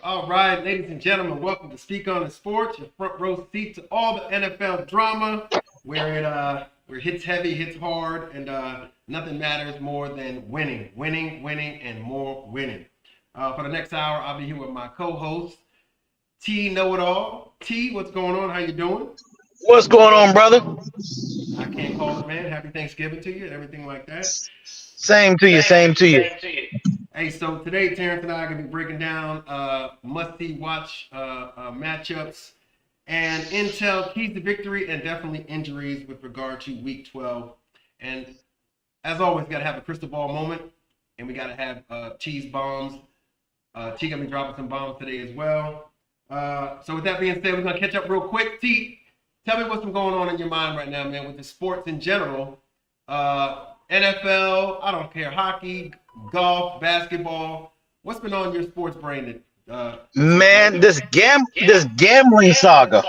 All right, ladies and gentlemen, welcome to Speak on the Sports, your front row seat to all the NFL drama, where it hits heavy, hits hard, and nothing matters more than winning, and more winning. For the next hour, I'll be here with my co-host T Know It All. T, what's going on? How you doing? What's going on, brother? I can't call it, man. Happy Thanksgiving to you and everything like that. Same to you, same to you. Hey, so today Terrence and I are going to be breaking down must-see watch matchups and intel, keys to victory, and definitely injuries with regard to Week 12. And as always, got to have a crystal ball moment, and we got to have cheese bombs. T going to be dropping some bombs today as well. So with that being said, we're going to catch up real quick. T, tell me what's been going on in your mind right now, man, with the sports in general. NFL, I don't care, hockey, golf, basketball. What's been on your sports brain? Man, this gambling saga.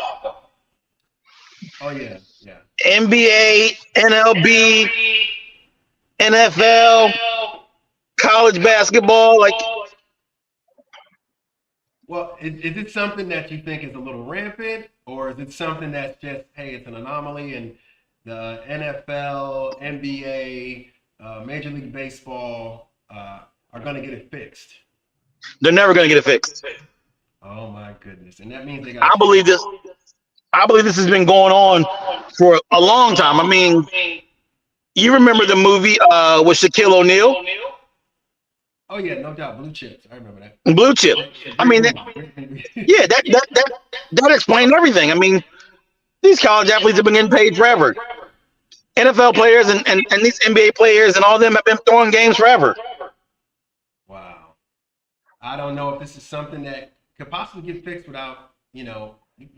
Oh yeah, yeah. NBA, MLB, NFL, college basketball, like Well, is it something that you think is a little rampant, or is it something that's just, hey, it's an anomaly, and the NFL, NBA, Major League Baseball are going to get it fixed? they're never gonna get it fixed. Oh my goodness! And that means they I got. believe this. I believe this has been going on for a long time. I mean, you remember the movie with Shaquille O'Neal, Oh yeah, no doubt, blue chips. I remember that. Blue Chip. I Great mean, movie. Great movie. yeah, that explained everything. I mean, these college athletes have been getting paid forever. NFL players and these NBA players and all of them have been throwing games forever. Wow. I don't know if this is something that could possibly get fixed without, you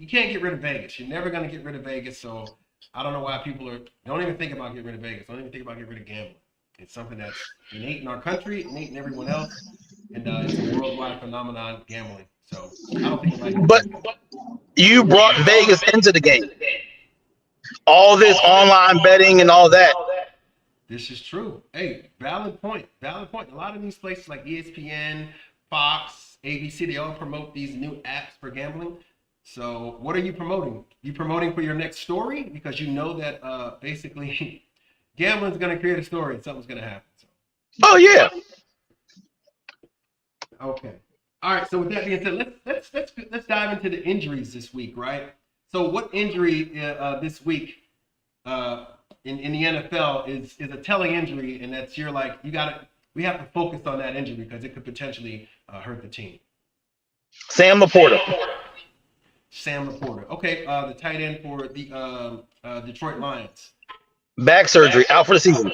can't get rid of Vegas. You're never going to get rid of Vegas. So I don't know why people don't even think about getting rid of Vegas. Don't even think about getting rid of gambling. It's something that's innate in our country, innate in everyone else, and it's a worldwide phenomenon, gambling. So I don't think it might get But fixed. you brought Vegas into the game. All this online betting and all that. This is true. Hey, valid point. Valid point. A lot of these places like ESPN, Fox, ABC, they all promote these new apps for gambling. So what are you promoting? You promoting for your next story because you know that basically gambling's going to create a story and something's going to happen. So, Oh yeah. okay. All right. So with that being said, let's dive into the injuries this week, right? So what injury this week in the NFL is a telling injury, and that's we have to focus on that injury because it could potentially hurt the team. Sam Laporta. Sam Laporta. Okay, the tight end for the Detroit Lions. Back surgery, out for the season.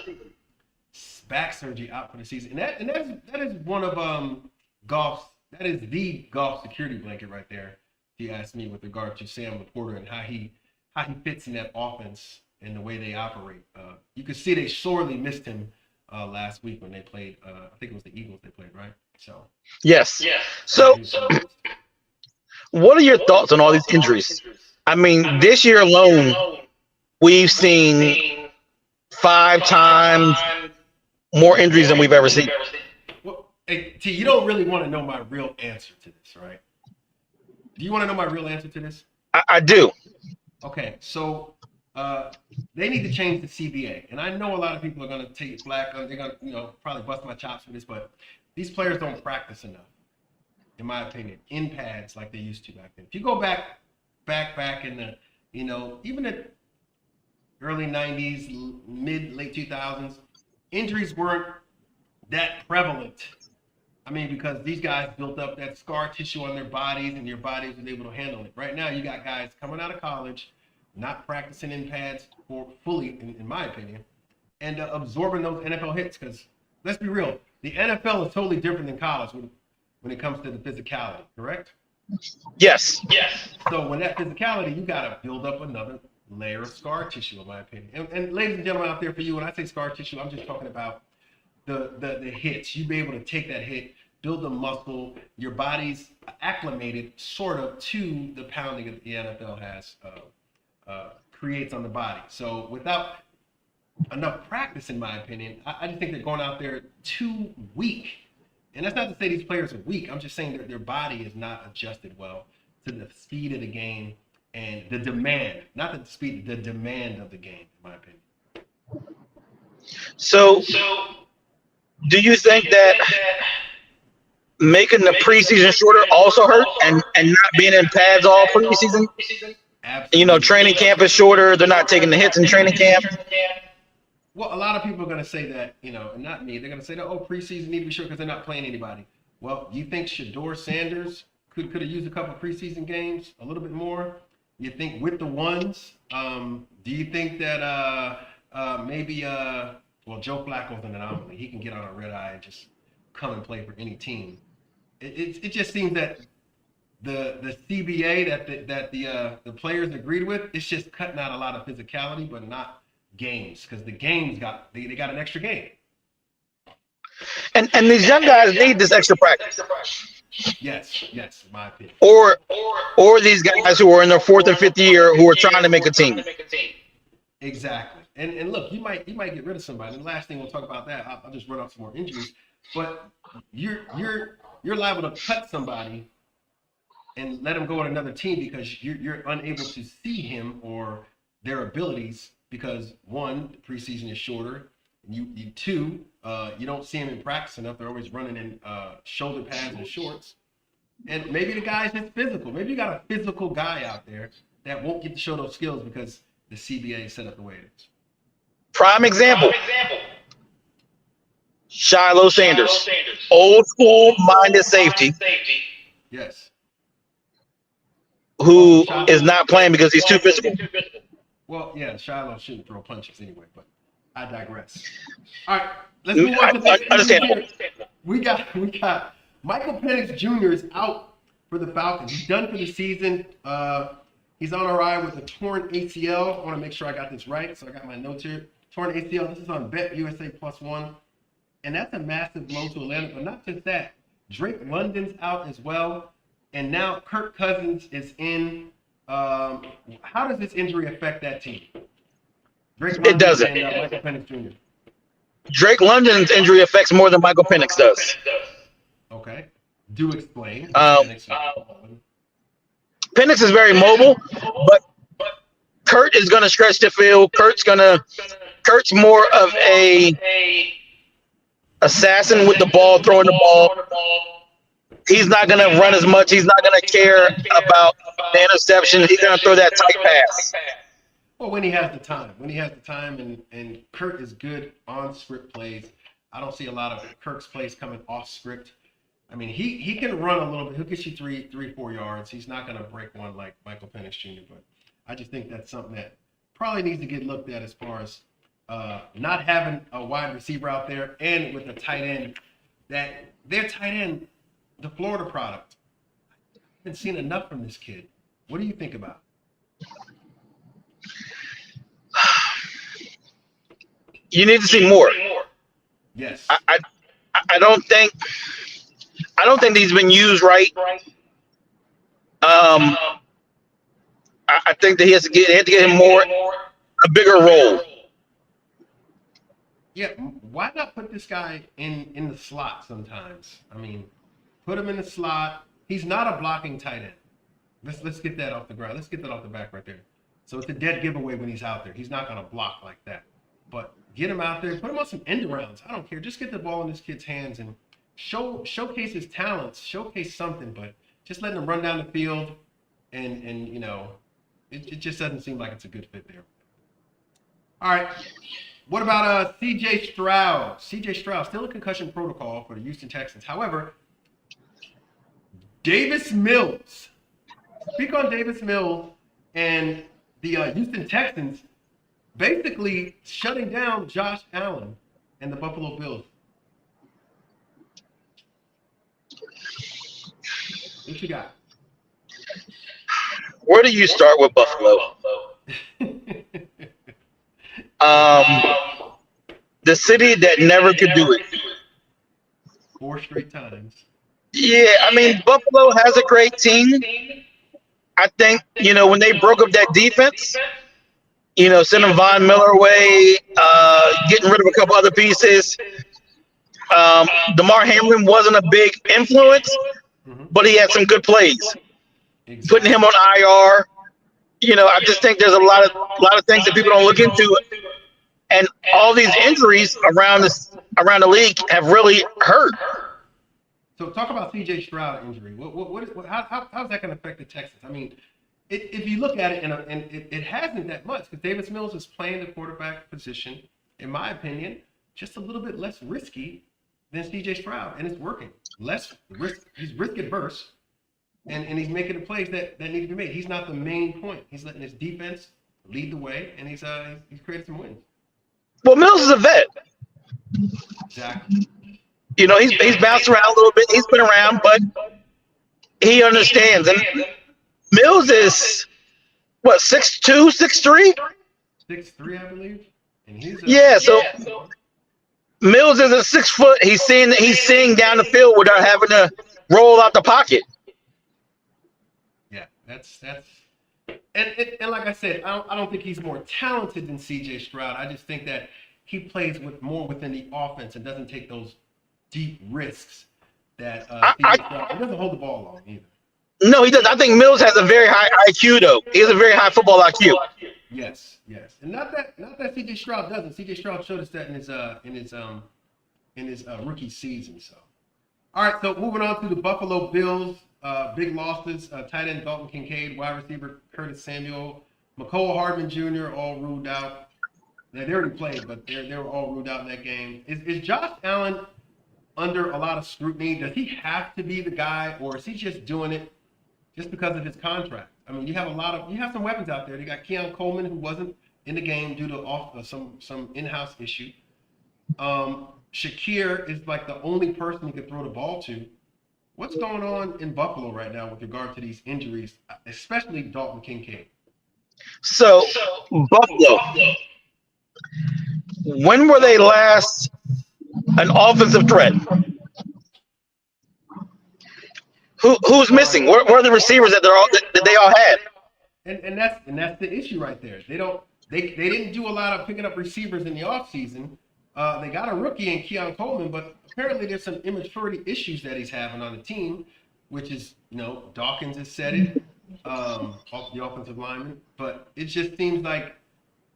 Back surgery out for the season, and that is one of golf's that is the golf security blanket right there. If you ask me, with regard to Sam Laporta and how he fits in that offense and the way they operate. You could see they sorely missed him last week when they played. I think it was the Eagles they played, right? So Yes. So, what are your thoughts on all these injuries? I mean, this year alone, we've seen 5 times more injuries than we've ever seen. well, hey, T, you don't really want to know my real answer to this, right? Do you want to know my real answer to this? I do. Okay, so they need to change the CBA, and I know a lot of people are going to take flack. They're going to, probably bust my chops for this, but these players don't practice enough, in my opinion, in pads like they used to back then. If you go back in the, even the early '90s, late 2000s, injuries weren't that prevalent. I mean, because these guys built up that scar tissue on their bodies, and your bodies was able to handle it. Right now, you got guys coming out of college, not practicing in pads for fully, in my opinion, and absorbing those NFL hits. Because let's be real, the NFL is totally different than college when it comes to the physicality. Correct? Yes. So when that physicality, you got to build up another layer of scar tissue, in my opinion. And ladies and gentlemen out there, for you, when I say scar tissue, I'm just talking about the hits. You be able to take that hit, build the muscle, your body's acclimated sort of to the pounding that the NFL has creates on the body. So without enough practice, in my opinion, I just think they're going out there too weak And that's not to say these players are weak. I'm just saying that their body is not adjusted well to the speed of the game and the demand, not the speed, the demand of the game, in my opinion. So, do you think that making the preseason shorter also hurt, and not being in pads all preseason? Absolutely. Training camp is shorter. They're not taking the hits in training camp. Well, a lot of people are going to say that, and not me. They're going to say that, preseason need to be short because they're not playing anybody. Well, you think Shedeur Sanders could have used a couple preseason games, a little bit more? You think with the ones? Do you think that maybe Joe Flacco's an anomaly. He can get on a red eye and just come and play for any team. It just seems that the CBA that the players agreed with, it's just cutting out a lot of physicality, but not games, because the games they got an extra game. And these young guys need this extra practice. Yes, in my opinion. Or these guys who are in their fourth and fifth year who are trying to make a team. Exactly. And look, you might get rid of somebody. And the last thing we'll talk about that, I'll just run off some more injuries. But you're liable to cut somebody and let him go on another team because you're unable to see him or their abilities because one, the preseason is shorter. You two, you don't see him in practice enough. They're always running in shoulder pads and shorts. And maybe the guy's just physical. Maybe you got a physical guy out there that won't get to show those skills because the CBA is set up the way it is. Prime example. Shiloh Sanders. Old school minded safety. Yes. Who is not playing because he's too physical. Well, yeah, Shiloh shouldn't throw punches anyway, but I digress. All right, let's move on to the next. Understandable. We got Michael Penix Jr. is out for the Falcons. He's done for the season. He's on RI with a torn ACL. I want to make sure I got this right, so I got my notes here. Torn ACL. This is on Bet USA +1, and that's a massive blow to Atlanta. But not just that, Drake London's out as well, and now Kirk Cousins is in. How does this injury affect that team? Drake London It doesn't. And Michael Penix Jr. Drake London's injury affects more than Michael Penix does. Okay. Do explain. Penix is very mobile, but Kurt is going to stretch the field. Kurt's more of a assassin with the ball, throwing the ball. He's not going to run as much. He's not going to care about the interception. He's going to throw that tight pass. Well, when he has the time. And Kurt is good on script plays. I don't see a lot of Kirk's plays coming off script. I mean, he can run a little bit. He'll get you 3-4 yards. He's not going to break one like Michael Penix Jr., but I just think that's something that probably needs to get looked at as far as not having a wide receiver out there and with a tight end that their tight end, the Florida product. I haven't seen enough from this kid. What do you think about it? You need to see more. Yes. I don't think he's been used right. I think that they have to get him a bigger role. Yeah, why not put this guy in the slot sometimes? I mean, put him in the slot. He's not a blocking tight end. Let's get that off the ground. Let's get that off the back right there. So it's a dead giveaway when he's out there. He's not going to block like that. But get him out there. Put him on some end rounds. I don't care. Just get the ball in this kid's hands and showcase his talents. Showcase something. But just letting him run down the field and it just doesn't seem like it's a good fit there. All right. What about C.J. Stroud? C.J. Stroud still in concussion protocol for the Houston Texans. However, Davis Mills. Speak on Davis Mills and the Houston Texans basically shutting down Josh Allen and the Buffalo Bills. What you got? Where do you start with Buffalo? The city that never could do it. 4 straight times. Yeah, I mean, Buffalo has a great team. I think, when they broke up that defense, sending Von Miller away, getting rid of a couple other pieces, DeMar Hamlin wasn't a big influence, but he had some good plays. Exactly. Putting him on IR, I just think there's a lot of things that people don't look into, and all these injuries around the league have really hurt. So talk about C.J. Stroud injury. How's that going to affect the Texans? I mean, if you look at it, and it hasn't that much, because Davis Mills is playing the quarterback position, in my opinion, just a little bit less risky than C.J. Stroud, and it's working. Less risk. He's risk adverse, and he's making the plays that need to be made. He's not the main point. He's letting his defense lead the way, and he's created some wins. Well, Mills is a vet. Exactly. He's bounced around a little bit. He's been around, but he understands. And Mills is what, 6'2", 6'3"? 6'3", I believe. And he's so Mills is a 6 foot. He's seeing down the field without having to roll out the pocket. Yeah, that's and like I said, I don't think he's more talented than C.J. Stroud. I just think that he plays more within the offense and doesn't take those deep risks that C.J. Stroud. He doesn't hold the ball long either. No, he does. I think Mills has a very high IQ, though. He has a very high football IQ. Yes, and not that C.J. Stroud doesn't. C.J. Stroud showed us that in his rookie season. So, all right. So moving on to the Buffalo Bills, big losses. Tight end Dalton Kincaid, wide receiver Curtis Samuel, McCole Hardman Jr. all ruled out. Now, they already played, but they were all ruled out in that game. Is Josh Allen under a lot of scrutiny? Does he have to be the guy, or is he just doing it just because of his contract? I mean, you have some weapons out there. You got Keon Coleman, who wasn't in the game due to some in-house issue. Shakir is like the only person he could throw the ball to. What's going on in Buffalo right now with regard to these injuries, especially Dalton Kincaid? So, Buffalo, when were they last an offensive threat? Who's missing? Where are the receivers that they all had? And that's the issue right there. They didn't do a lot of picking up receivers in the offseason. They got a rookie in Keon Coleman, but apparently there's some immaturity issues that he's having on the team, which is, Dawkins has said it, off the offensive lineman. But it just seems like,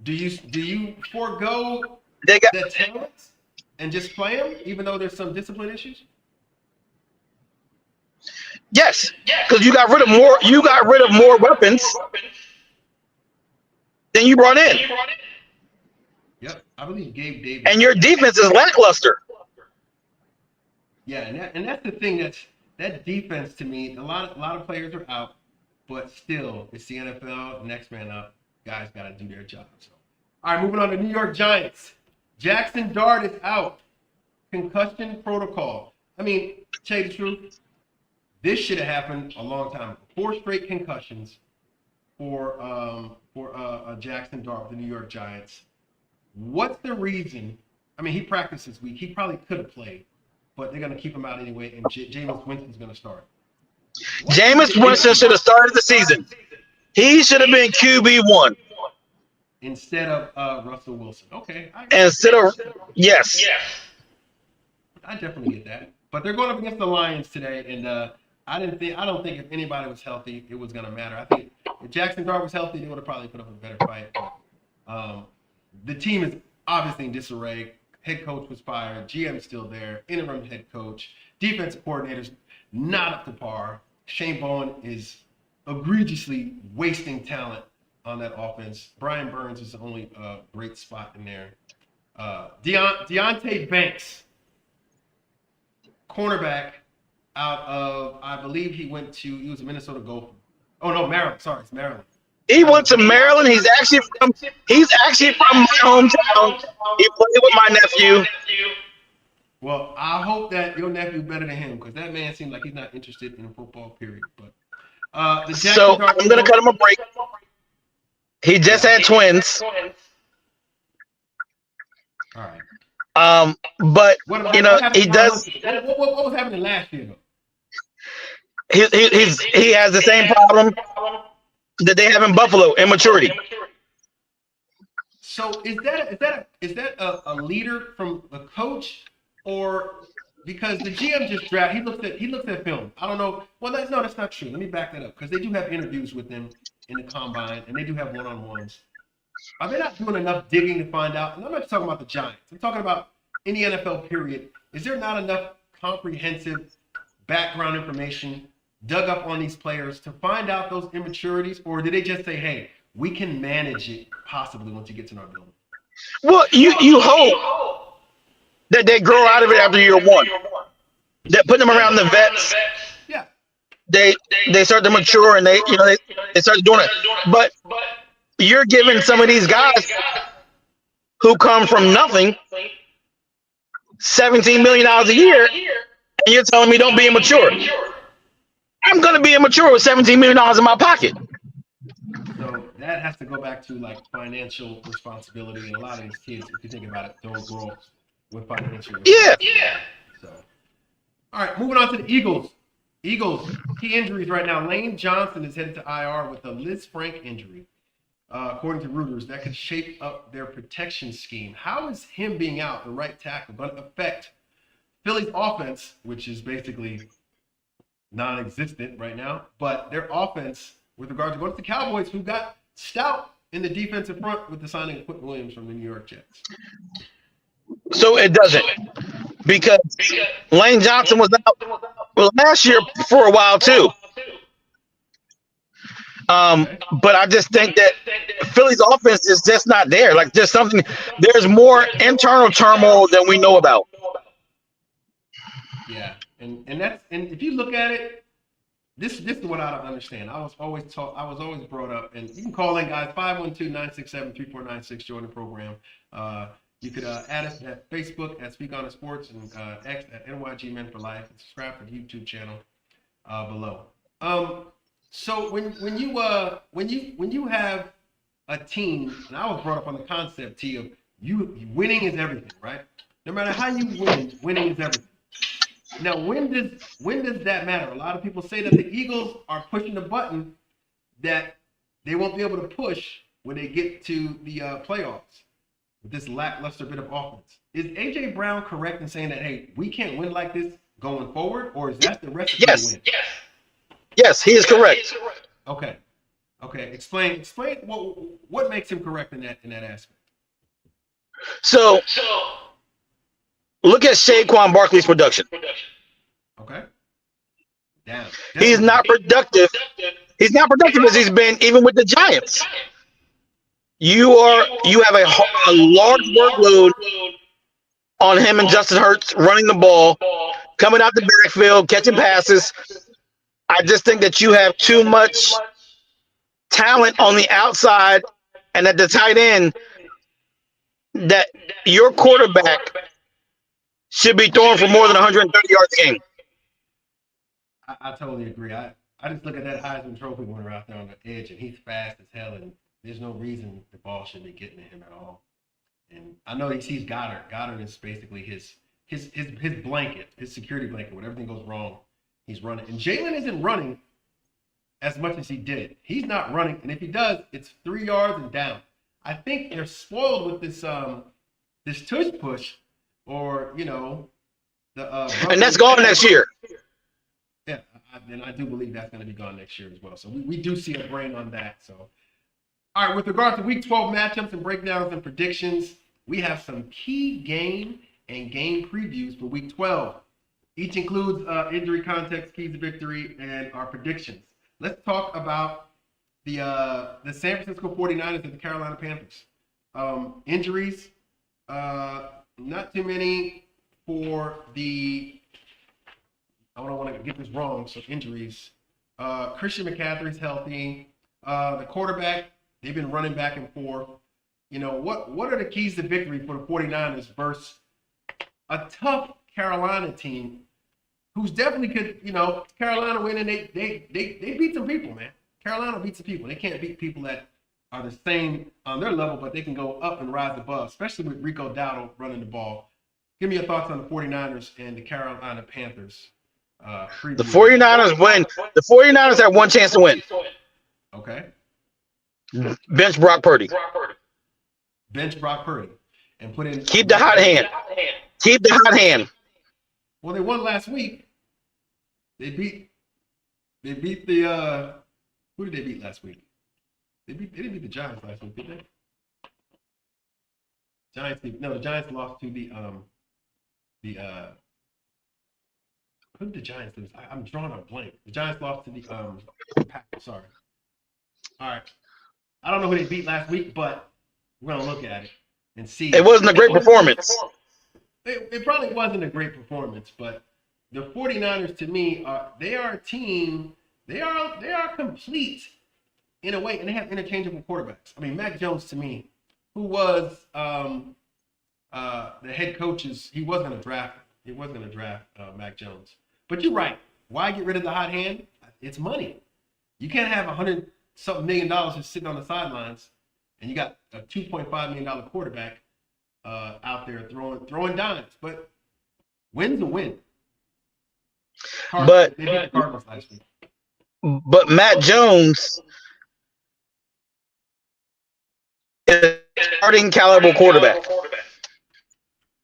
do you forego the talent and just play him, even though there's some discipline issues? Yes, because you got rid of more. You got rid of more weapons than you brought in. Yep, I believe Gabe Davis. And your defense is lackluster. Yeah, and that's the thing. That defense, to me, a lot of players are out, but still, it's the NFL. Next man up. Guys got to do their job. So, all right, moving on to New York Giants. Jackson Dart is out. Concussion protocol. I mean, to tell you the truth, this should have happened a long time ago. 4 straight concussions for Jackson Dart, the New York Giants. What's the reason? I mean, he practiced this week. He probably could have played, but they're going to keep him out anyway, and Jameis Winston's going to start. Jameis Winston should have started the season. He should have been QB1. Instead of Russell Wilson. Okay. Yes. I definitely get that. But they're going up against the Lions today, and I don't think if anybody was healthy, it was going to matter. I think if Jackson Dart was healthy, they would have probably put up a better fight. But, the team is obviously in disarray. Head coach was fired. GM's still there. Interim head coach. Defensive coordinator's not up to par. Shane Bowen is egregiously wasting talent on that offense. Brian Burns is the only great spot in there. Deonte Banks, cornerback out of, I believe he was a Minnesota Gopher. Oh no, Maryland. Sorry, it's Maryland. He went to Maryland. He's actually from my hometown. He played with my nephew. Well, I hope that your nephew better than him, because that man seems like he's not interested in football, period. But so I'm gonna cut him a break. He just had twins. All right. But he does. What was happening last year though? He has the same problem that they have in Buffalo, immaturity. So is that a leader from a coach, or because the GM just draft, he looks at film. I don't know. Well, no, that's not true. Let me back that up because they do have interviews with them in the combine, and they do have one-on-ones. Are they not doing enough digging to find out? And I'm not talking about the Giants. I'm talking about in the NFL period. Is there not enough comprehensive background information dug up on these players to find out those immaturities, or did they just say, "Hey, we can manage it possibly once you get to our building"? Well, you hope that they grow out of it after year one. That putting them around the vets, Yeah. they start to mature and they start doing it. But you're giving some of these guys who come from nothing $17 million a year, and you're telling me don't be immature. I'm gonna be immature with $17 million in my pocket. So that has to go back to like financial responsibility, and a lot of these kids, if you think about it, don't grow up with financial responsibility. Yeah. So, all right, moving on to the Eagles. Eagles, key injuries right now. Lane Johnson is headed to IR with a Liz Frank injury. According to Reuters, that could shape up their protection scheme. How is him being out, the right tackle, going to affect Philly's offense, which is basically non-existent right now, but their offense with regard to going to the Cowboys, who got stout in the defensive front with the signing of Quentin Williams from the New York Jets? So it doesn't, because Lane Johnson was out last year for a while too. But I just think that Philly's offense is just not there. Like there's more internal turmoil than we know about. Yeah, and if you look at it, this is what I don't understand. I was always brought up, and you can call in, guys, 512-967-3496, join the program. You could add us at Facebook at Speak On It Sports and X at NYG Men for Life, and subscribe to the YouTube channel below. So when you have a team, and I was brought up on the concept, T, of winning is everything, right? No matter how you win, winning is everything. Now, when does that matter? A lot of people say that the Eagles are pushing the button that they won't be able to push when they get to the playoffs with this lackluster bit of offense. Is A.J. Brown correct in saying that, hey, we can't win like this going forward, or is that the recipe to win? Yes, he is correct. Okay. Explain what makes him correct in that aspect. So look at Saquon Barkley's production. Okay. Damn. He's not productive. He's not productive as he's been even with the Giants. You have a large workload on him and Justin Hurts running the ball, coming out the backfield, catching passes. I just think that you have too much talent on the outside and at the tight end that your quarterback should be throwing for more than 130 yards a game. I totally agree. I just look at that Heisman Trophy winner out there on the edge, and he's fast as hell, and there's no reason the ball should be getting to him at all. And I know he sees Goddard. Goddard is basically his blanket, his security blanket. When everything goes wrong, he's running. And Jalen isn't running as much as he did. He's not running, and if he does, it's 3 yards and down. I think they're spoiled with this tush push, or and that's gone next year. Yeah, and I do believe that's going to be gone next year as well. So we do see a brain on that. So, all right, with regard to Week 12 matchups and breakdowns and predictions, we have some key game and game previews for Week 12. Each includes injury context, keys to victory, and our predictions. Let's talk about the San Francisco 49ers and the Carolina Panthers. Injuries, not too many for the – I don't want to get this wrong, so injuries. Christian McCaffrey's healthy. The quarterback, they've been running back and forth. What are the keys to victory for the 49ers versus a tough Carolina team who's definitely could, Carolina win, and they beat some people, man. Carolina beats some people. They can't beat people that are the same on their level, but they can go up and rise above, especially with Rico Dowdle running the ball. Give me your thoughts on the 49ers and the Carolina Panthers. The 49ers win. The 49ers have one chance to win. Okay. Bench Brock Purdy. Bench Brock Purdy. And put in. Keep the hot hand. Keep the hot hand. Well, they won last week. They beat the who did they beat last week? They didn't beat the Giants last week, did they? The Giants lost to the who did the Giants lose? I'm drawing a blank. The Giants lost to the Packers. Sorry. All right. I don't know who they beat last week, but we're gonna look at it and see. It wasn't a great performance. It probably wasn't a great performance, but the 49ers to me they are a team. They are complete in a way, and they have interchangeable quarterbacks. I mean, Mac Jones to me, who was the head coach's, he was going to draft Mac Jones. But you're right. Why get rid of the hot hand? It's money. You can't have $100-something million just sitting on the sidelines, and you got a $2.5 million quarterback out there throwing dimes. But win's a win. They beat the Cardinals last week. But Matt Jones is a starting caliber quarterback.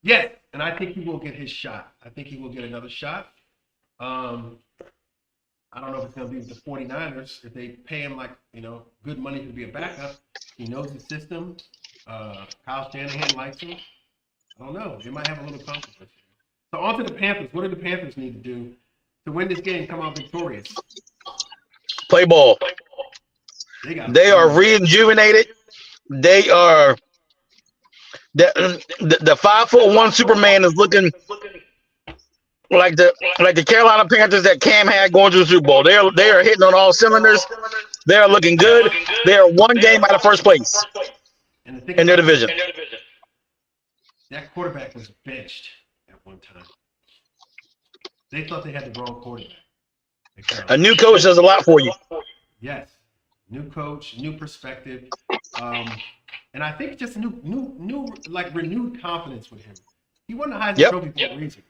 Yeah, and I think he will get his shot. I think he will get another shot. I don't know if it's going to be with the 49ers. If they pay him good money to be a backup, he knows the system. Kyle Shanahan likes him. I don't know. They might have a little controversy. So on to the Panthers. What do the Panthers need to do to win this game, come out victorious? Play ball. They are rejuvenated. They are the 5'1" Superman is looking like the Carolina Panthers that Cam had going to the Super Bowl. They are hitting on all cylinders. They are looking good. They are one game out of first place in their division. That quarterback was benched at one time. They thought they had the wrong quarterback. A new coach does a lot for you. Yes, new coach, new perspective, and I think just new renewed confidence with him. He won the Heisman Trophy for a reason.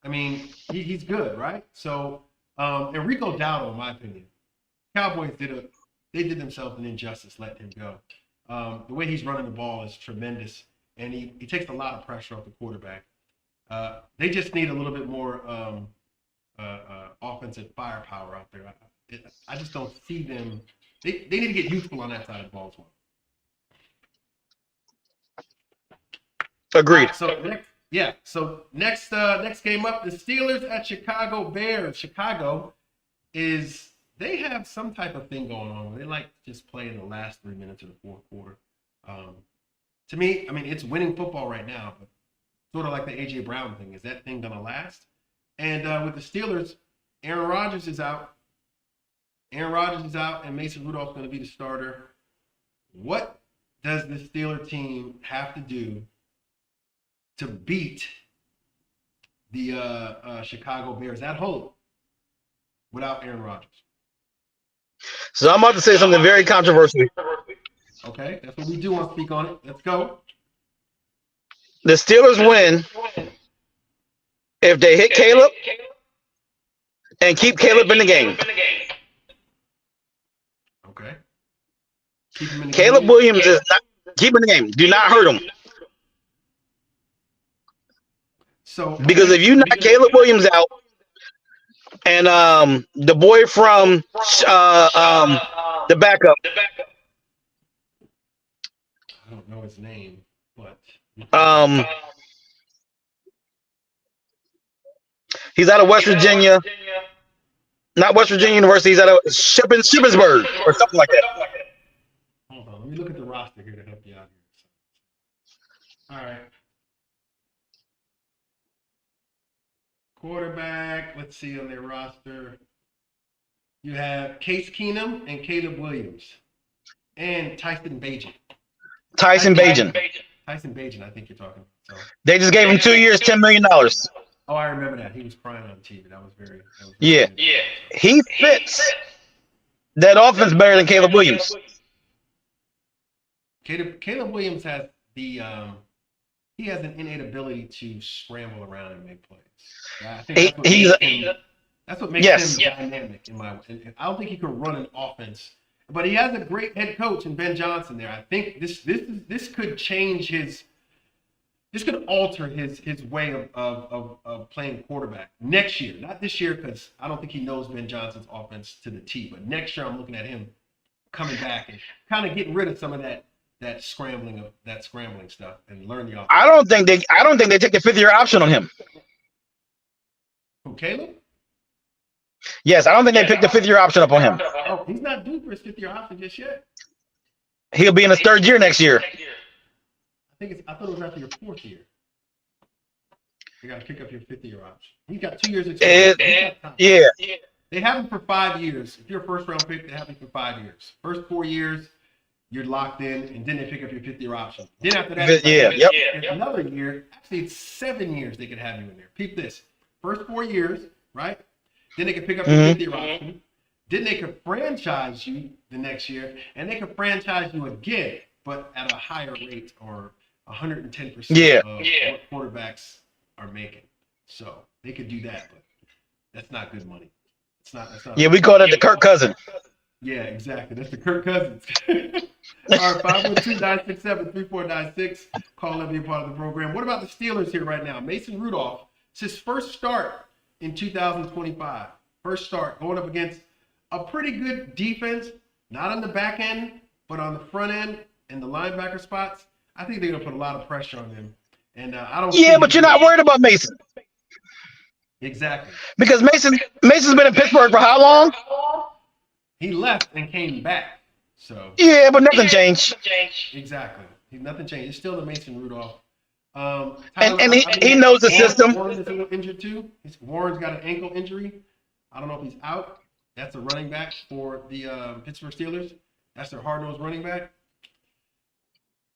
I mean, he's good, right? So, Enrico Dowdle, in my opinion, Cowboys did themselves an injustice letting him go. The way he's running the ball is tremendous, and he takes a lot of pressure off the quarterback. They just need a little bit more offensive firepower out there. I just don't see them. They need to get youthful on that side of the ball as well. Agreed. So next game up, the Steelers at Chicago Bears. Chicago they have some type of thing going on where they like to just play in the last 3 minutes of the fourth quarter. To me, I mean, it's winning football right now, but sort of like the A.J. Brown thing. Is that thing going to last? And with the Steelers, Aaron Rodgers is out, and Mason Rudolph's going to be the starter. What does the Steeler team have to do to beat the Chicago Bears at home without Aaron Rodgers? So I'm about to say something very controversial. Okay, that's what we do on Speak On It. Let's go. The Steelers win if they hit Caleb and keep Caleb in the game. Okay. Keep him in the Caleb game. Williams is not keep in the game. Do not hurt him. So because if you knock Caleb Williams out and the boy from the backup, I don't know his name, but he's out of West Virginia. Not West Virginia University. He's out of Shippensburg or something like that. Hold on. Let me look at the roster here to help you out here. All right. Quarterback. Let's see on their roster. You have Case Keenum and Caleb Williams. And Tyson Bagent. Tyson Bagent, I think you're talking. So they just gave him 2 years, $10 million. Oh, I remember that. He was crying on TV. That was very yeah. He fits that offense better than Caleb Williams. Caleb Williams has he has an innate ability to scramble around and make plays. I think that's what makes him dynamic in my opinion. I don't think he could run an offense, but he has a great head coach in Ben Johnson there. I think this could change his this could alter his way of playing quarterback next year. Not this year, because I don't think he knows Ben Johnson's offense to the T. But next year, I'm looking at him coming back and kind of getting rid of some of that scrambling stuff and learn the offense. I don't think they take the 5th-year option on him. Who, Caleb? Yes, I don't think they picked the 5th-year option up on him. Oh, he's not due for his 5th-year option just yet. He'll be in his 3rd year next year. I thought it was after your 4th year. You got to pick up your 5th-year option. He's got 2 years experience. Yeah. They have him for 5 years. If you're a first-round pick, they have him for 5 years. First 4 years, you're locked in, and then they pick up your 5th-year option. Then after that, it's another year. Actually, it's 7 years they could have you in there. Peep this. First 4 years, right? Then they can pick up your 5th-year option. Then they could franchise you the next year, and they could franchise you again, but at a higher rate or 110% of what quarterbacks are making. So they could do that, but that's not good money. It's not. Yeah, we call that the Kirk Cousins. Yeah, exactly. That's the Kirk Cousins. All right, 512-967-3496. Call and be a part of the program. What about the Steelers here right now? Mason Rudolph. It's his first start in 2025. First start going up against a pretty good defense, not on the back end, but on the front end and the linebacker spots. I think they're going to put a lot of pressure on him. And I don't. Yeah, but you're not worried about Mason. Exactly. Because Mason's been in Pittsburgh for how long? He left and came back. So. Yeah, but nothing changed. Exactly. Nothing changed. It's still the Mason Rudolph. And he knows the system. Warren is a little injured too. Warren's got an ankle injury. I don't know if he's out. That's a running back for the Pittsburgh Steelers. That's their hard-nosed running back.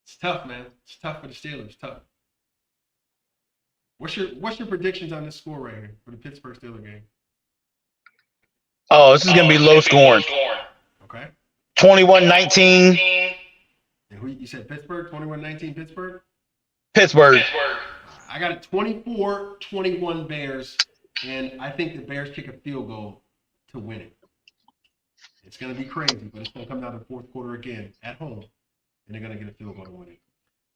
It's tough, man. It's tough for the Steelers. Tough. What's your predictions on this score right here for the Pittsburgh Steelers game? Oh, this is gonna be low scoring. Okay. 21-19. And who you said Pittsburgh? 21-19 Pittsburgh? Pittsburgh. I got it 24-21 Bears, and I think the Bears kick a field goal to win it. It's gonna be crazy, but it's gonna come down to the fourth quarter again at home, and they're gonna get a field goal to win it.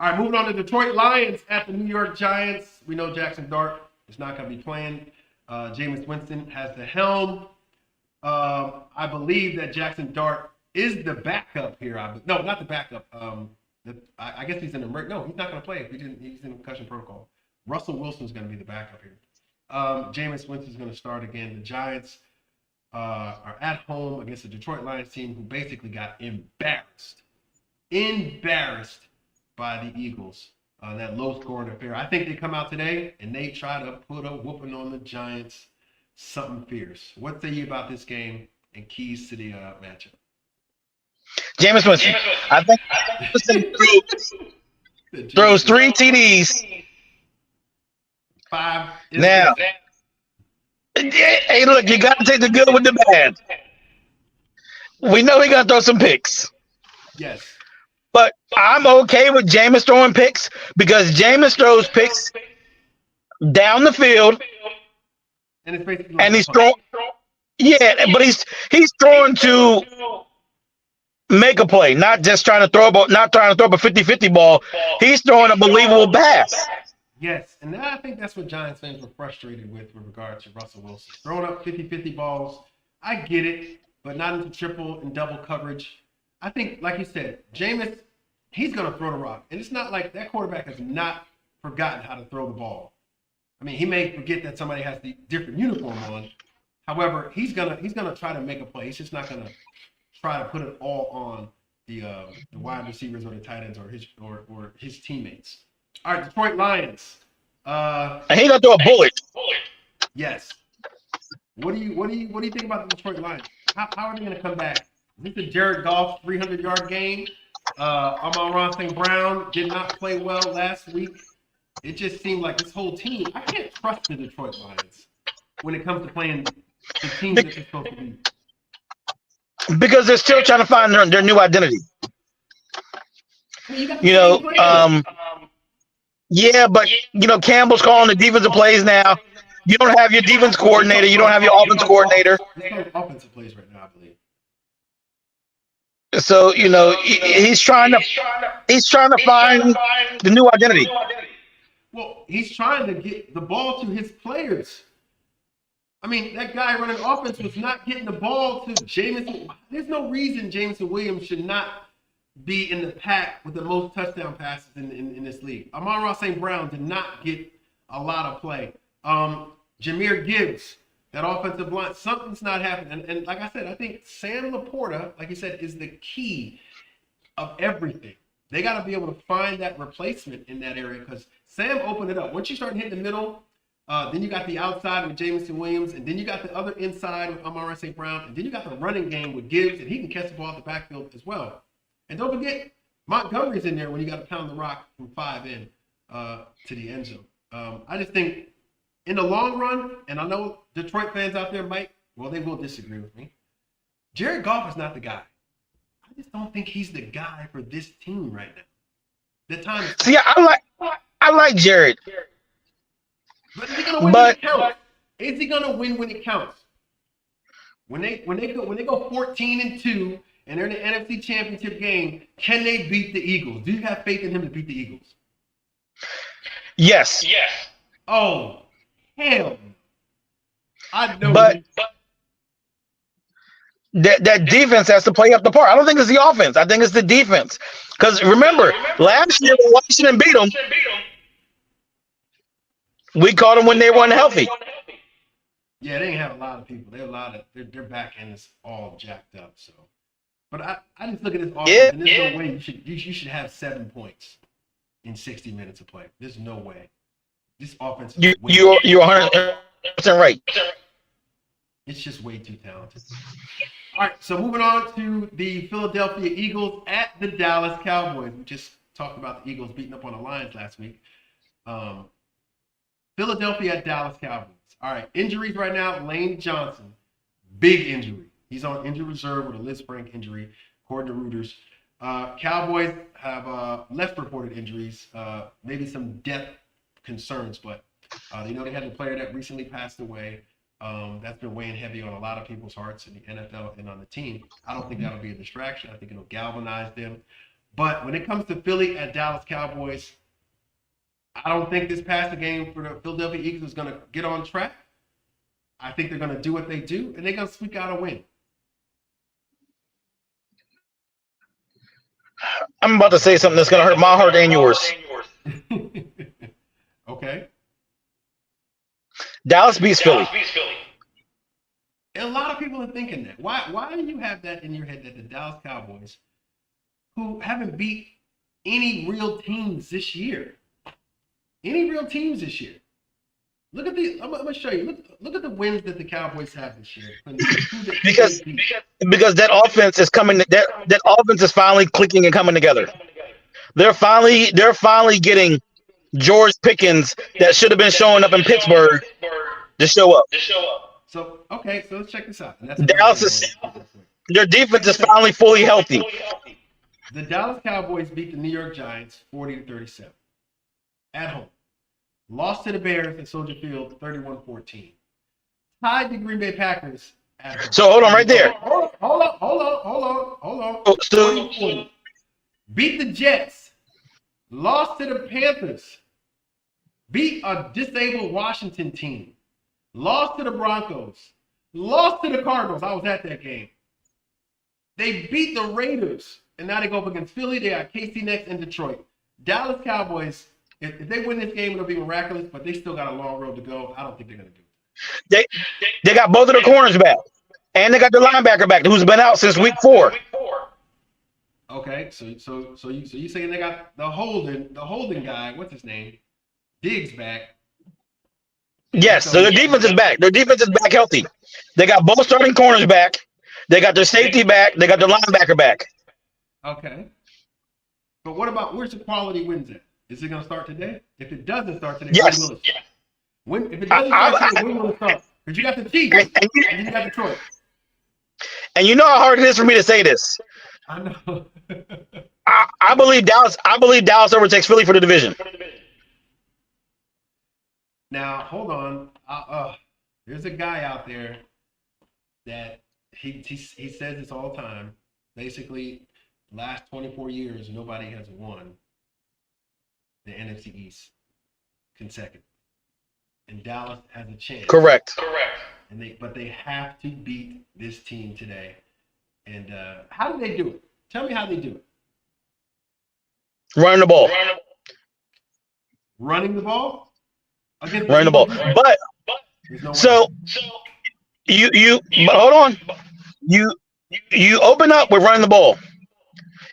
All right, moving on to Detroit Lions at the New York Giants. We know Jackson Dart is not going to be playing. Jameis Winston has the helm. I believe that Jackson Dart is the backup here. No, not the backup. I guess he's in the no. He's not going to play if he's in concussion protocol. Russell Wilson's going to be the backup here. Jameis Winston's going to start again. The Giants are at home against the Detroit Lions team, who basically got embarrassed by the Eagles. That low-scoring affair. I think they come out today and they try to put a whooping on the Giants. Something fierce. What say you about this game and keys to the matchup? Jameis Winston. I think Winston throws 3 TDs. 5. Now, hey, look, you got to take the good with the bad. We know he got to throw some picks. Yes. But I'm okay with Jameis throwing picks because Jameis throws picks down the field, and it's basically and he's throwing. Yeah, but he's throwing to make a play, not just trying to throw up a 50-50 ball. He's throwing a believable pass. Yes, and I think that's what Giants fans were frustrated with regard to Russell Wilson. Throwing up 50-50 balls, I get it, but not into triple and double coverage. I think, like you said, Jameis, he's going to throw the rock. And it's not like that quarterback has not forgotten how to throw the ball. I mean, he may forget that somebody has the different uniform on. However, he's gonna try to make a play. He's just not going to try to put it all on the wide receivers or the tight ends or his teammates. All right, Detroit Lions. And he's going to throw a bullet. Yes. What do you think about the Detroit Lions? How are they going to come back? Is this a Jared Goff 300-yard game? Amon-Ra St. Brown did not play well last week. It just seemed like this whole team, I can't trust the Detroit Lions when it comes to playing the teams that they're supposed to be. Because they're still trying to find their new identity. Yeah, but, Campbell's calling the defensive plays now. You don't have your defense coordinator. You don't have your offensive coordinator. There's no offensive plays right now, I believe. So, he's trying to find the new identity. Well, he's trying to get the ball to his players. I mean, that guy running offense was not getting the ball to Jameson. There's no reason Jameson Williams should not be in the pack with the most touchdown passes in this league. Amon-Ra St. Brown did not get a lot of play. Jahmyr Gibbs, that offensive line, something's not happening. And like I said, I think Sam Laporta, like you said, is the key of everything. They got to be able to find that replacement in that area because Sam opened it up. Once you start hitting the middle, then you got the outside with Jameson Williams, and then you got the other inside with Amon-Ra St. Brown, and then you got the running game with Gibbs, and he can catch the ball at the backfield as well. And don't forget, Montgomery's in there when you got to pound the rock from 5 in to the end zone. I just think in the long run, and I know Detroit fans out there they will disagree with me. Jared Goff is not the guy. I just don't think he's the guy for this team right now. The time. See, I like Jared. But is he gonna win when it counts? Is he gonna win when it counts? When they go 14-2 and they're in the NFC Championship game, can they beat the Eagles? Do you have faith in him to beat the Eagles? Yes. Oh, hell. I know. But that defense has to play up the part. I don't think it's the offense. I think it's the defense. Because remember, last year when Washington beat them, we caught them when they were unhealthy. Yeah, they didn't have a lot of people. Their back end is all jacked up. So, but I just look at this offense, and there's no way you should have 7 points in 60 minutes of play. There's no way. This offense. You're 100% right. It's just way too talented. All right, so moving on to the Philadelphia Eagles at the Dallas Cowboys. We just talked about the Eagles beating up on the Lions last week. Philadelphia at Dallas Cowboys. All right, injuries right now. Lane Johnson, big injury. He's on injured reserve with a list sprain injury, according to Reuters. Cowboys have less reported injuries, maybe some death concerns, but they know they had a player that recently passed away. That's been weighing heavy on a lot of people's hearts in the NFL and on the team. I don't think that'll be a distraction. I think it'll galvanize them. But when it comes to Philly at Dallas Cowboys, I don't think this passing game for the Philadelphia Eagles is going to get on track. I think they're going to do what they do, and they're going to squeak out a win. I'm about to say something that's going to hurt my heart and yours. Okay. Dallas beats Philly. And a lot of people are thinking that. Why do you have that in your head that the Dallas Cowboys, who haven't beat any real teams this year, look at these. I'm gonna show you. Look at the wins that the Cowboys have this year. Because that offense is coming. That offense is finally clicking and coming together. They're finally getting George Pickens that should have been showing up in Pittsburgh to show up. So let's check this out. Their defense is finally fully healthy. The Dallas Cowboys beat the New York Giants 40-37 at home. Lost to the Bears at Soldier Field 31-14. Tied the Green Bay Packers at home. So hold on right there. Hold on. Beat the Jets. Lost to the Panthers. Beat a disabled Washington team. Lost to the Broncos. Lost to the Cardinals. I was at that game. They beat the Raiders. And now they go up against Philly. They got KC next and Detroit. Dallas Cowboys, if they win this game, it'll be miraculous, but they still got a long road to go. I don't think they're going to do it. They got both of their corners back. And they got their linebacker back, who's been out since week 4. Okay, so you saying they got the holding guy, what's his name? Diggs back. Yes, so their defense is back. Their defense is back healthy. They got both starting corners back. They got their safety back. They got their linebacker back. Okay. But what about where's the quality wins at? Is it going to start today? If it doesn't start today, yes. When will it start? If it doesn't start today, when will it start? Because you got the Chiefs and you got Detroit. And you know how hard it is for me to say this. I know. I believe Dallas overtakes Philly for the division. Now, hold on. There's a guy out there that he says this all the time. Basically, last 24 years, nobody has won the NFC East. consecutively. And Dallas has a chance. Correct. But they have to beat this team today. And how do they do it? Tell me how they do it. Running the ball. Running the ball? Running the ball. But so but hold on. You open up with running the ball.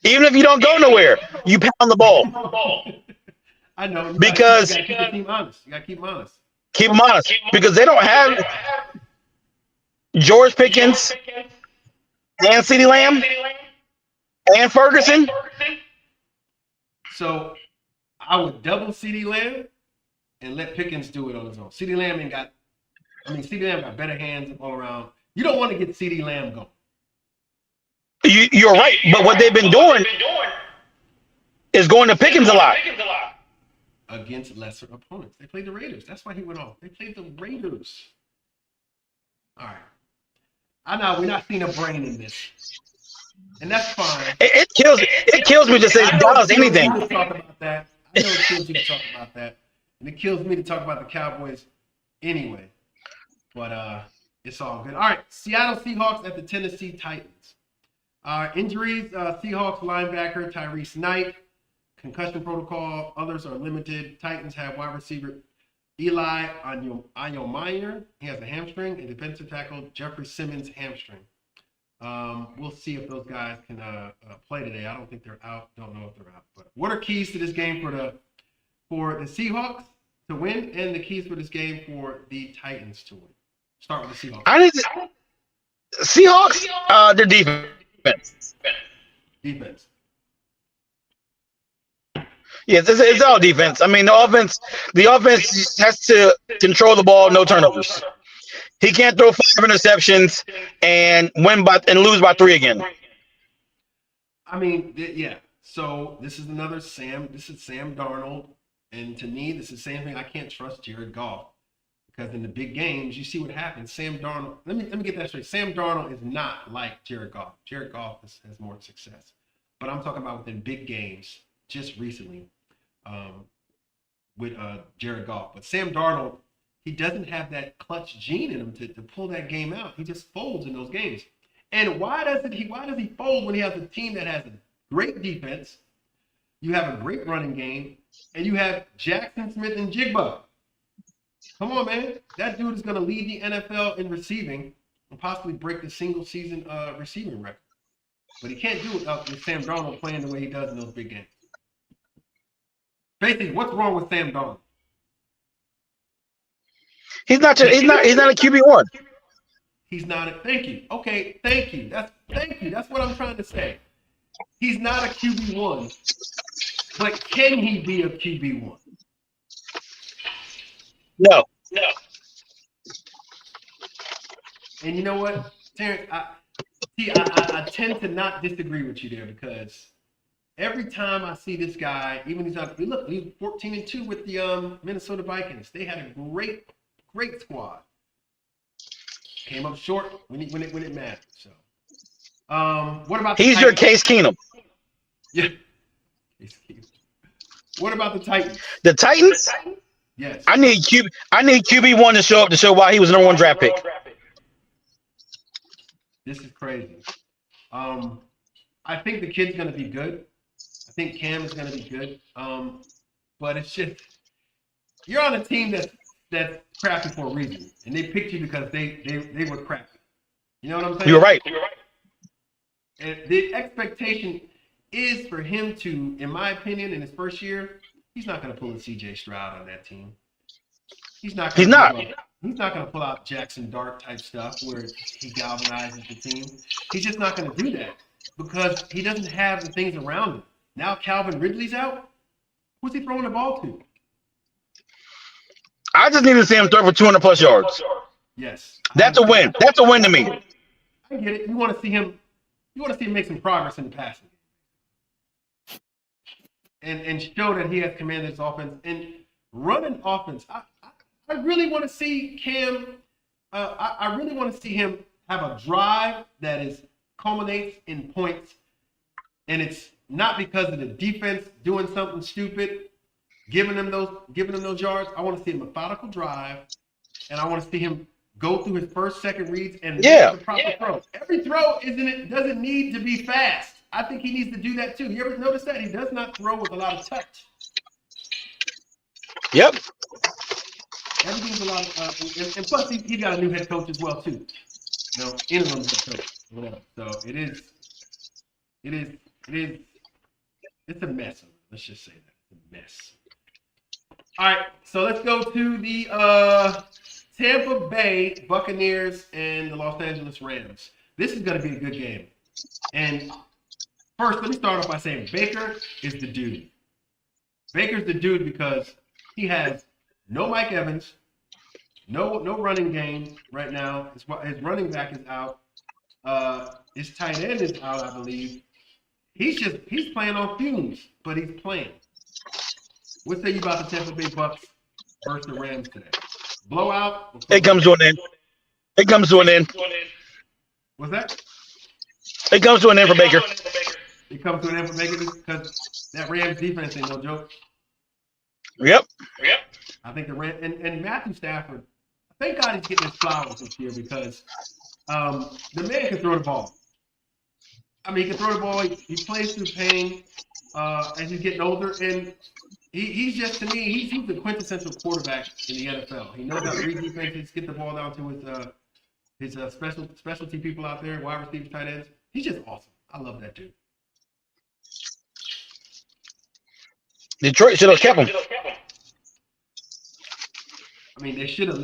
Even if you don't go nowhere, you pound the ball. I know. Because you gotta keep the team honest. You gotta keep them honest. Keep them honest. Because they don't have George Pickens and CeeDee Lamb and Ferguson. So I would double CeeDee Lamb and let Pickens do it on his own. CeeDee Lamb got better hands all around. You don't want to get CeeDee Lamb going. You're right. But what they've been doing is going to Pickens a lot. Against lesser opponents. They played the Raiders. That's why he went off. They played the Raiders. All right. I know we're not seeing a brain in this. And that's fine. It kills me to say Dallas anything. To talk about that. I know it kills you to talk about that. And it kills me to talk about the Cowboys anyway. But it's all good. All right. Seattle Seahawks at the Tennessee Titans. Injuries, Seahawks linebacker Tyrese Knight. Concussion protocol. Others are limited. Titans have wide receiver Eli Ayomayer. He has a hamstring. And defensive tackle Jeffrey Simmons hamstring. We'll see if those guys can play today. I don't think they're out. Don't know if they're out. But what are keys to this game for the Seahawks to win, and the keys for this game for the Titans to win? Start with the Seahawks. Seahawks. Their defense. Defense. Yes, it's all defense. I mean, the offense has to control the ball, no turnovers. He can't throw 5 interceptions and lose by 3 again. I mean, yeah. So this is another Sam. This is Sam Darnold, and to me, this is the same thing. I can't trust Jared Goff because in the big games, you see what happens. Sam Darnold. Let me get that straight. Sam Darnold is not like Jared Goff. Jared Goff has more success, but I'm talking about within big games. Just recently, with Jared Goff, but Sam Darnold. He doesn't have that clutch gene in him to pull that game out. He just folds in those games. And why does he fold when he has a team that has a great defense, you have a great running game, and you have Jackson Smith and Jigba? Come on, man. That dude is going to lead the NFL in receiving and possibly break the single season receiving record. But he can't do it with Sam Darnold playing the way he does in those big games. Basically, what's wrong with Sam Darnold? He's not a QB1. He's not thank you. Okay, thank you. That's what I'm trying to say. He's not a QB1. But can he be a QB1? No. And you know what, Terrence, I tend to not disagree with you there because every time I see this guy, even he's 14-2 with the Minnesota Vikings. They had a great squad. Came up short when it mattered. So, what about he's your Case Keenum? Yeah. What about the Titans? The Titans? Yes. I need QB1 to show why he was the number 1 draft pick. This is crazy. I think the kid's going to be good. I think Cam is going to be good. But it's just you're on a team that's crappy for a reason, and they picked you because they were crappy. You know what I'm saying? You're right. And the expectation is for him to, in my opinion, in his first year, he's not going to pull a C.J. Stroud on that team. He's not going to pull out Jackson Dart type stuff where he galvanizes the team. He's just not going to do that because he doesn't have the things around him. Now Calvin Ridley's out. Who's he throwing the ball to? I just need to see him throw for 200+ yards. Yes. That's a win. That's a win to me. I get it. You want to see him make some progress in the passing. And show that he has commanded his offense. And running offense, I really want to see Cam. I really want to see him have a drive that culminates in points. And it's not because of the defense doing something stupid. giving them those yards. I want to see a methodical drive, and I want to see him go through his first, second reads and make the proper throw. Every throw doesn't need to be fast. I think he needs to do that too. You ever notice that he does not throw with a lot of touch? Yep. Everything's a lot of, and plus he's got a new head coach as well too. You know, interim head coach, whatever. So it's a mess. Let's just say that it's a mess. All right, so let's go to the Tampa Bay Buccaneers and the Los Angeles Rams. This is going to be a good game. And first, let me start off by saying Baker is the dude. Baker's the dude because he has no Mike Evans, no running game right now. His running back is out. His tight end is out, I believe. He's playing on fumes, but he's playing. What say you about the Tampa Bay Bucks versus the Rams today? Blowout? It comes to an end. It comes to an end. What's that? It comes to an end for Baker. It comes to an end for Baker because that Rams defense ain't no joke. Yep. I think the Rams and Matthew Stafford, thank God he's getting his flowers this year because the man can throw the ball. I mean, he can throw the ball. He plays through pain as he's getting older, and he's just, to me, he's the quintessential quarterback in the NFL. He knows how to read defenses, get the ball down to his specialty people out there, wide receivers, tight ends. He's just awesome. I love that dude. Detroit should have kept him. I mean, they should have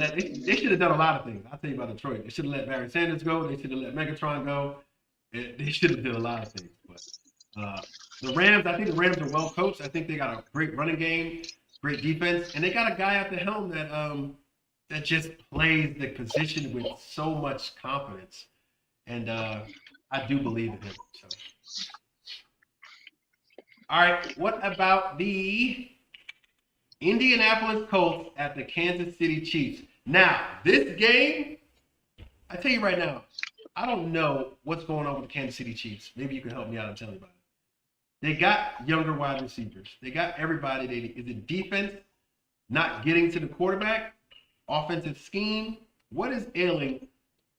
done a lot of things. I'll tell you about Detroit. They should have let Barry Sanders go. They should have let Megatron go. They should have done a lot of things. But the Rams, I think the Rams are well coached. I think they got a great running game, great defense, and they got a guy at the helm that just plays the position with so much confidence. And I do believe in him. So. All right, what about the Indianapolis Colts at the Kansas City Chiefs? Now, this game, I tell you right now, I don't know what's going on with the Kansas City Chiefs. Maybe you can help me out and tell me about it. They got younger wide receivers. They got everybody. Is it defense not getting to the quarterback? Offensive scheme? What is ailing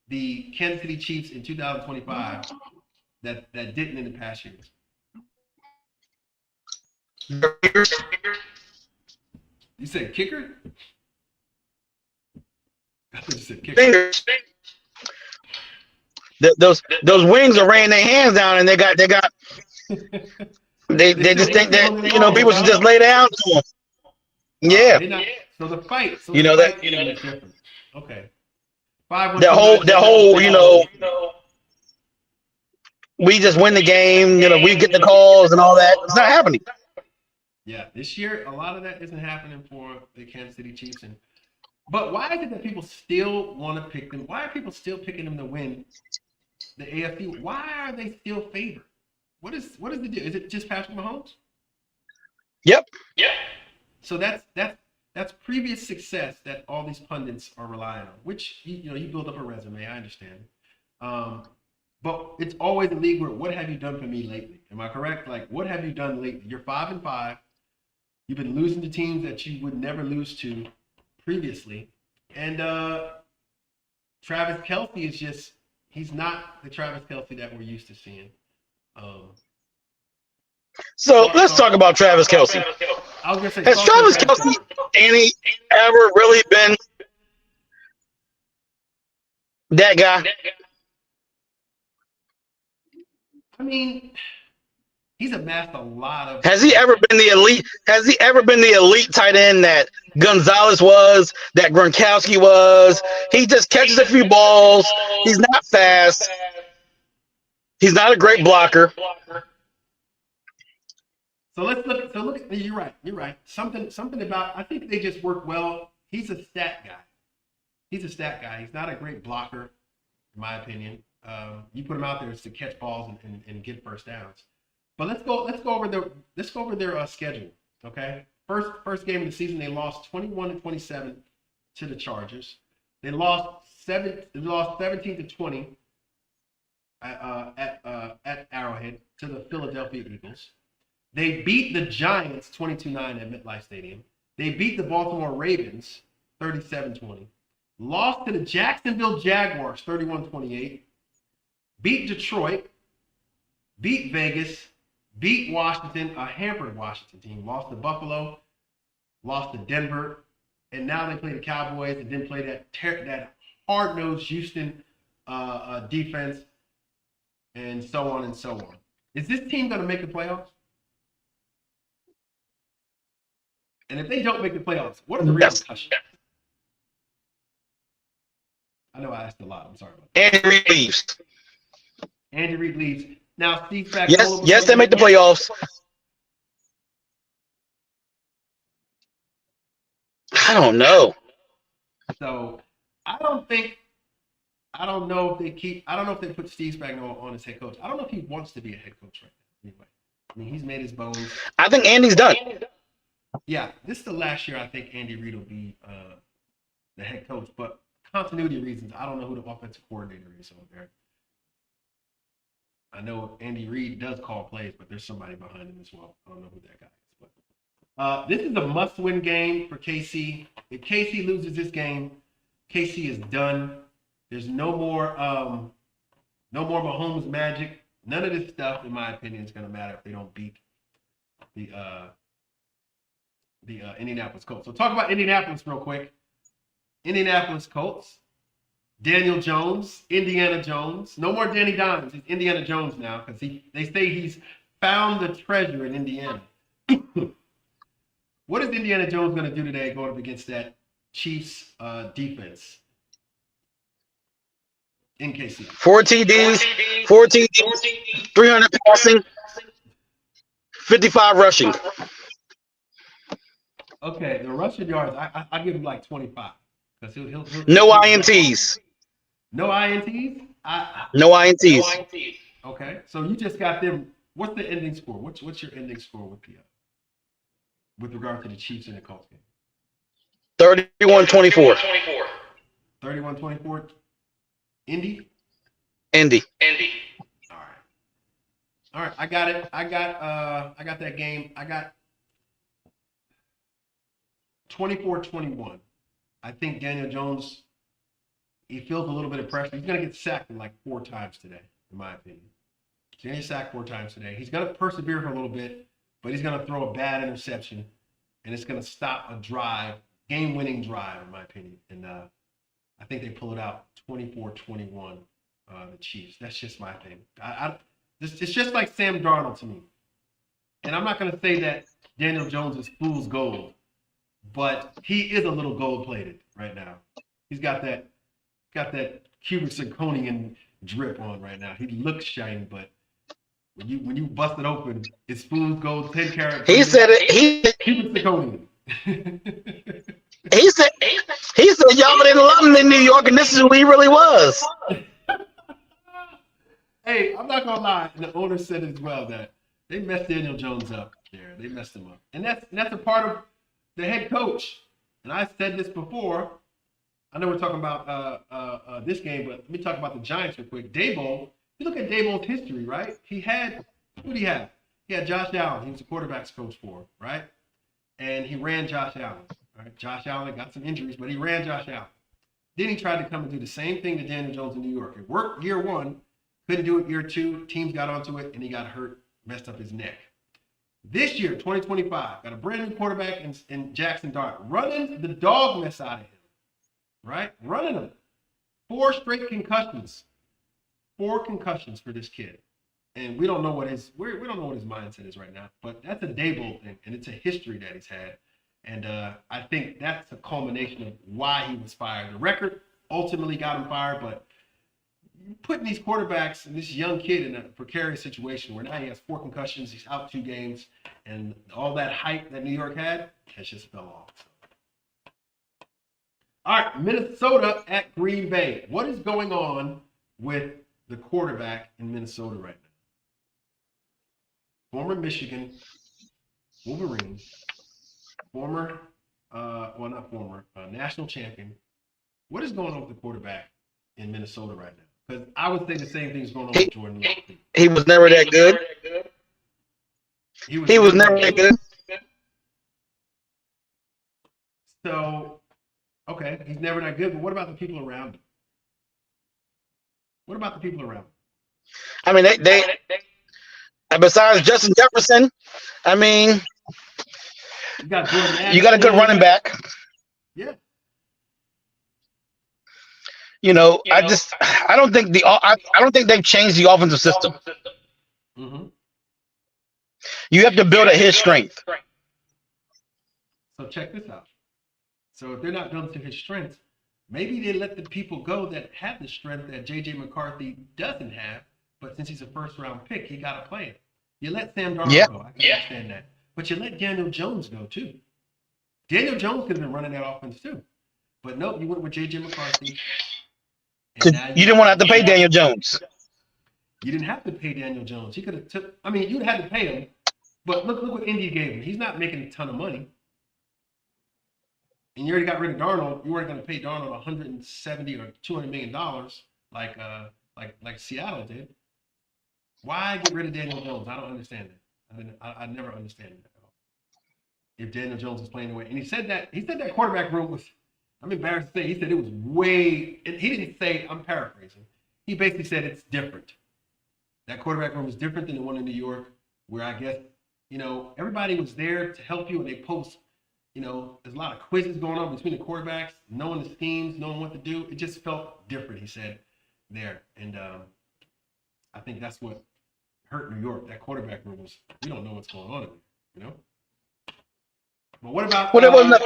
the Kansas City Chiefs in 2025 that didn't in the past years? You said kicker? I thought you said kicker. Fingers. Those wings are raining their hands down, and they just think that people should just lay down to them. Yeah. So the fight. So that. Different. Okay. That whole. We just win the game. We get the calls and all that. It's not happening. Yeah, this year a lot of that isn't happening for the Kansas City Chiefs. But why is it that people still want to pick them? Why are people still picking them to win the AFC? Why are they still favored? What is the deal? Is it just Patrick Mahomes? Yep. So that's previous success that all these pundits are relying on. Which you build up a resume. I understand. But it's always a league where, what have you done for me lately? Am I correct? Like, what have you done lately? You're 5-5. You've been losing to teams that you would never lose to previously. And Travis Kelce he's not the Travis Kelce that we're used to seeing. So let's talk about Travis Kelce. I was going to say, has Travis Kelce ever really been that guy? I mean, he's amassed a lot of. Has he ever been the elite? Has he ever been the elite tight end that Gonzalez was, that Gronkowski was? He just catches a few balls. He's not fast. He's not a great blocker. So let's look. You're right. Something about. I think they just work well. He's a stat guy. He's not a great blocker, in my opinion. You put him out there to catch balls and get first downs. But let's go over their schedule. Okay, first game of the season, they lost 21-27 to the Chargers. They lost 17-20 at Arrowhead to the Philadelphia Eagles. They beat the Giants 22-9 at MetLife Stadium. They beat the Baltimore Ravens 37-20. Lost to the Jacksonville Jaguars 31-28. Beat Detroit. Beat Vegas. Beat Washington, a hampered Washington team. Lost to Buffalo. Lost to Denver. And now they play the Cowboys and then play that hard-nosed Houston defense and so on and so on. Is this team going to make the playoffs? And if they don't make the playoffs, what are the repercussions? I know I asked a lot. I'm sorry about that. Andy Reid leaves. Andy Reid leaves. Now, Steve Spagnuolo. Yes, they make the playoffs. I don't know. So, I don't know if they put Steve Spagnuolo on as head coach. I don't know if he wants to be a head coach right now. Anyway, I mean, he's made his bones. I think Andy's done. Yeah, this is the last year I think Andy Reid will be the head coach. But continuity reasons, I don't know who the offensive coordinator is over there. I know Andy Reid does call plays, but there's somebody behind him as well. I don't know who that guy is. But this is a must-win game for KC. If KC loses this game, KC is done. There's no more Mahomes magic. None of this stuff, in my opinion, is going to matter if they don't beat the Indianapolis Colts. So talk about Indianapolis real quick. Indianapolis Colts. Daniel Jones, Indiana Jones. No more Danny Dimes. He's Indiana Jones now because they say he's found the treasure in Indiana. What is Indiana Jones going to do today going up against that Chiefs defense in KC? 4 TDs, 300 passing, 55 rushing. Okay, the rushing yards, I give him like 25. He'll no INTs. No INTs? No INTs. Okay, so you just got them. What's the ending score? What's your ending score with regard to the Chiefs and the Colts game? 31-24. 31-24. Indy. All right. I got it. I got that game. I got 24-21. I think Daniel Jones, he feels a little bit of pressure. He's going to get sacked like 4 times today, in my opinion. He's going to get sacked 4 times today. He's going to persevere for a little bit, but he's going to throw a bad interception, and it's going to stop a drive, game-winning drive, in my opinion. And I think they pull it out 24-21, the Chiefs. That's just my thing. It's just like Sam Darnold to me. And I'm not going to say that Daniel Jones is fool's gold, but he is a little gold-plated right now. He's got that Cuban zirconian drip on right now. He looks shiny, but when you bust it open, it's fool's gold, 10 karat. He said it. Cuban zirconian. He said y'all didn't love him in New York, and this is who he really was. Hey, I'm not gonna lie. And the owner said as well that they messed Daniel Jones up there. They messed him up, and that's a part of the head coach. And I said this before. I know we're talking about this game, but let me talk about the Giants real quick. Daboll. You look at Daboll's history, right? Who did he have? He had Josh Allen. He was the quarterback's coach for, right? And he ran Josh Allen. Right? Josh Allen got some injuries, but he ran Josh Allen. Then he tried to come and do the same thing to Daniel Jones in New York. It worked year 1, couldn't do it year 2. Teams got onto it, and he got hurt, messed up his neck. This year, 2025, got a brand new quarterback in Jackson Dart, running the dog mess out of him, right? Running him. 4 straight concussions. 4 concussions for this kid. And we don't know what his mindset is right now, but that's a Daboll thing, and it's a history that he's had. And I think that's a culmination of why he was fired. The record ultimately got him fired, but putting these quarterbacks and this young kid in a precarious situation where now he has 4 concussions, he's out 2 games, and all that hype that New York had has just fell off. All right, Minnesota at Green Bay. What is going on with the quarterback in Minnesota right now? Former Michigan Wolverine, national champion. What is going on with the quarterback in Minnesota right now? Because I would say the same thing is going on with Jordan Love. He was never that good. He was He was never never that good. So, okay, he's never that good. But what about the people around him? What about the people around him? I mean, they besides Justin Jefferson, I mean, You got Jordan you got a good running back. Yeah. You know, I don't think I don't think they've changed the offensive system. Mm-hmm. You have to build at his strength. So check this out. So if they're not built to his strengths, maybe they let the people go that have the strength that J.J. McCarthy doesn't have. But since he's a first-round pick, he got to play it. You let Sam Darnold go. I can understand that. But you let Daniel Jones go, too. Daniel Jones could have been running that offense, too. But nope, you went with J.J. McCarthy. You didn't want to have to pay Daniel Jones. You didn't have to pay Daniel Jones. He could have took. I mean, you'd have had to pay him. But look what Indy gave him. He's not making a ton of money. And you already got rid of Darnold. You weren't going to pay Darnold 170 or $200 million like Seattle did. Why get rid of Daniel Jones? I don't understand that. I never understand that at all. If Daniel Jones was playing the way, and he said that quarterback room was. I'm embarrassed to say. He said it was way. And he didn't say. I'm paraphrasing. He basically said it's different. That quarterback room was different than the one in New York, where I guess everybody was there to help you, and they post. There's a lot of quizzes going on between the quarterbacks, knowing the schemes, knowing what to do. It just felt different, he said, there. And I think that's what hurt New York. That quarterback room was, we don't know what's going on in there, But what about... Well,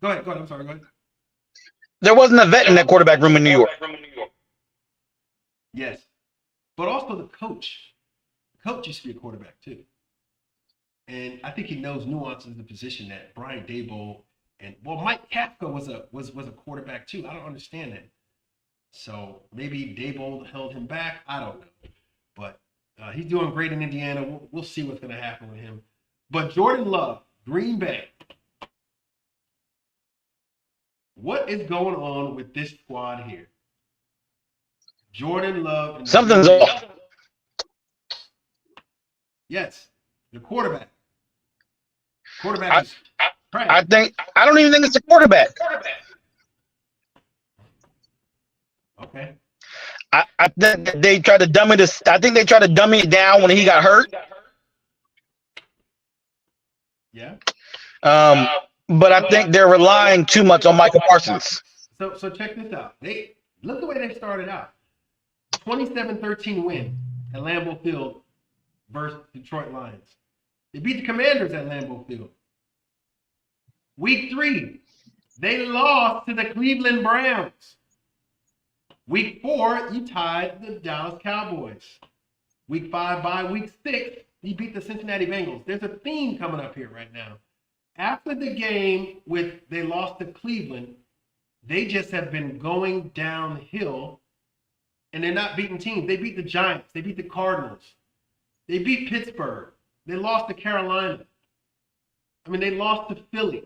Go ahead. I'm sorry, go ahead. There wasn't a vet in that quarterback room in New York. Yes. But also the coach. The coach used to be a quarterback, too. And I think he knows nuances of the position that Brian Daboll Mike Kafka was a quarterback too. I don't understand that. So maybe Daboll held him back. I don't know. But he's doing great in Indiana. We'll see what's going to happen with him. But Jordan Love, Green Bay. What is going on with this squad here? Jordan Love. And Something's off. Yes, the quarterback. Quarterback is I don't even think it's a quarterback. Okay. I think they tried to dummy this. I think they tried to dummy it down when he got hurt. Yeah. But I think they're relying too much on Michael Parsons. So check this out. Look the way they started out. 27-13 win at Lambeau Field versus Detroit Lions. They beat the Commanders at Lambeau Field. Week 3, they lost to the Cleveland Browns. Week 4, you tied the Dallas Cowboys. Week 5 by week 6, you beat the Cincinnati Bengals. There's a theme coming up here right now. After the game they lost to Cleveland, they just have been going downhill, and they're not beating teams. They beat the Giants. They beat the Cardinals. They beat Pittsburgh. They lost to Carolina. They lost to Philly.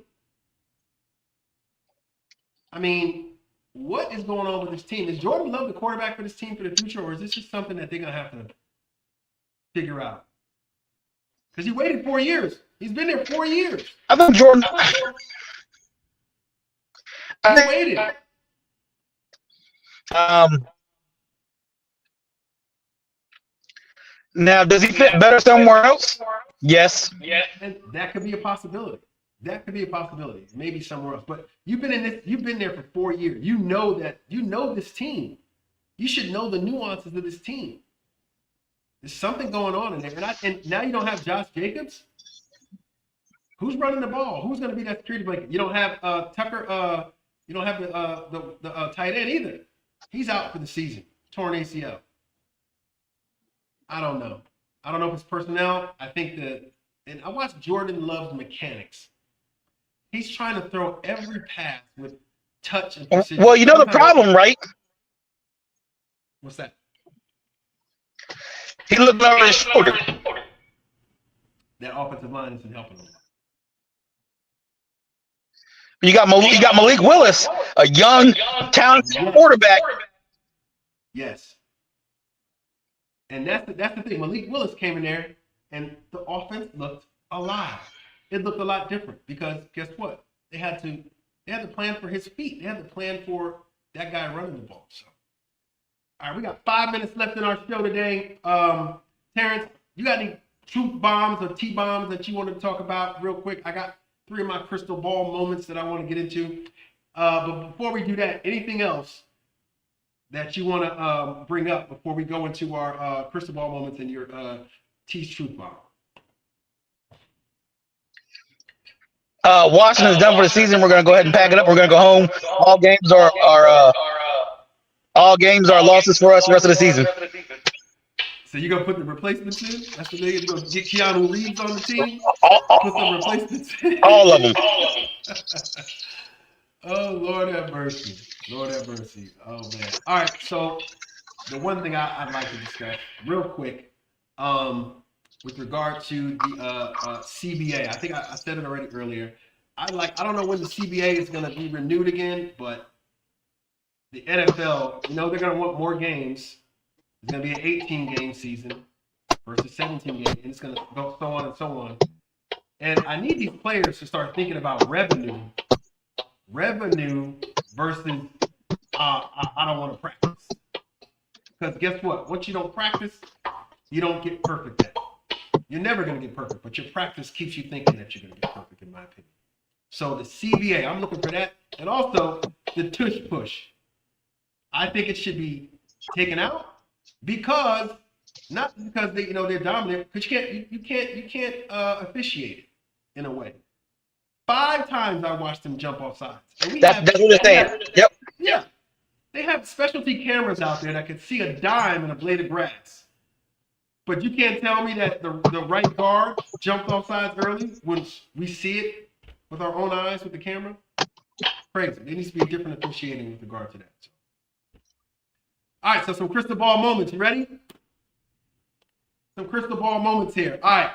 What is going on with this team? Is Jordan Love the quarterback for this team for the future, or is this just something that they're going to have to figure out? Because he waited 4 years. He's been there 4 years. I think Jordan. He waited. Now, does he fit better somewhere else? Yes. And that could be a possibility. Maybe somewhere else. But you've been there for 4 years. You know this team. You should know the nuances of this team. There's something going on in there. And now you don't have Josh Jacobs. Who's running the ball? Who's going to be that security blanket? You don't have Tucker. You don't have the tight end either. He's out for the season. Torn ACL. I don't know. I don't know if it's personnel. I think and I watched Jordan Love's mechanics. He's trying to throw every pass with touch and precision. Well, you know the problem, right? What's that? He looked over his shoulder. That offensive line isn't helping him. You got Malik Willis, a young, talented quarterback. Yes. And that's the thing. Malik Willis came in there and the offense looked alive. It looked a lot different because guess what? They had to plan for his feet. They had to plan for that guy running the ball. So, all right, we got 5 minutes left in our show today. Terrence, you got any truth bombs or T-bombs that you want to talk about real quick? I got 3 of my crystal ball moments that I want to get into. But before we do that, anything else that you want to bring up before we go into our crystal ball moments and your T's truth bomb? Washington's done for the season. We're going to go ahead and pack it up. We're going to go home. All games are losses for us the rest of the season. So you're going to put the replacements in? That's the thing? You're going to get Keanu Reeves on the team? Put some replacements in? All of them. Oh, Lord have mercy. Lord have mercy. Oh, man. All right, so the one thing I'd like to discuss real quick with regard to the CBA. I think I said it already earlier. I don't know when the CBA is going to be renewed again, but the NFL, they're going to want more games. It's going to be an 18-game season versus 17 games, and it's going to go so on and so on. And I need these players to start thinking about revenue versus I don't want to practice. Because guess what? Once you don't practice, you don't get perfect at it. You're never going to get perfect, but your practice keeps you thinking that you're going to get perfect, in my opinion. So the CBA, I'm looking for that. And also the tush push. I think it should be taken out not because they're dominant, because you can't officiate it in a way. 5 times I watched them jump off sides. That's what they're saying. Yep. Yeah. They have specialty cameras out there that can see a dime in a blade of grass. But you can't tell me that the right guard jumped off sides early when we see it with our own eyes with the camera. Crazy. There needs to be a different officiating with regard to that. So. All right, so some crystal ball moments. You ready? Some crystal ball moments here. All right.